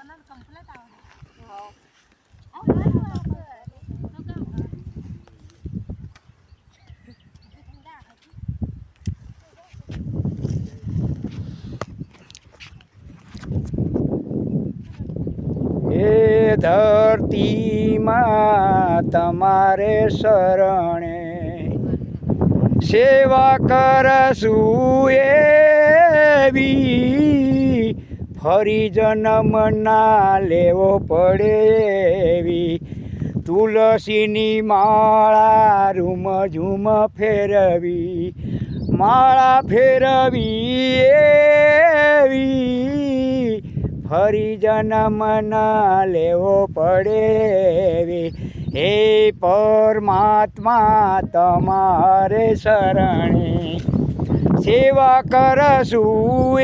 એ ધરતીમાં તમારે શરણે સેવા કરશું એવી, ફરી જન્મ ના લેવો પડે એવી, તુલસીની માળા રૂમ ઝૂમ ફેરવી, માળા ફેરવી એવી, ફરી જન્મ ના લેવો પડે એવી, હે પરમાત્મા તમારે શરણે સેવા કરશું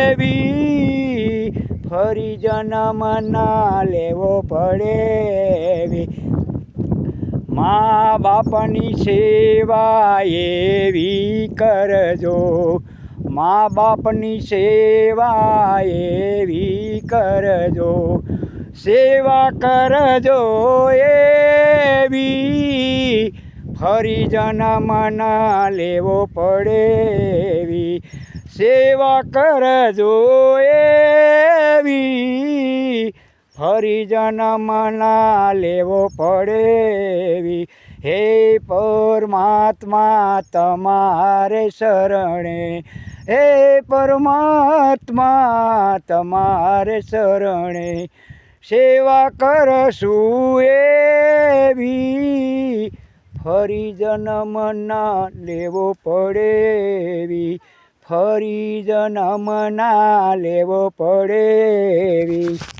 એવી, ફરી જન્મ ના લેવો પડે એવી, મા બાપની સેવા એવી કરજો, મા બાપની સેવા એવી કરજો, સેવા કરજો એવી, ફરી જન્મ ના લેવો પડે એવી, સેવા કરજો એવી, ફરી જન્મ ના લેવો પડે એવી, હે પરમાત્મા તમારે શરણે, હે પરમાત્મા તમારે શરણે સેવા કરશું એવી, ફરી જન્મ ના લેવો પડે એવી, ફરી જન્મ ના લેવો પડે એવી.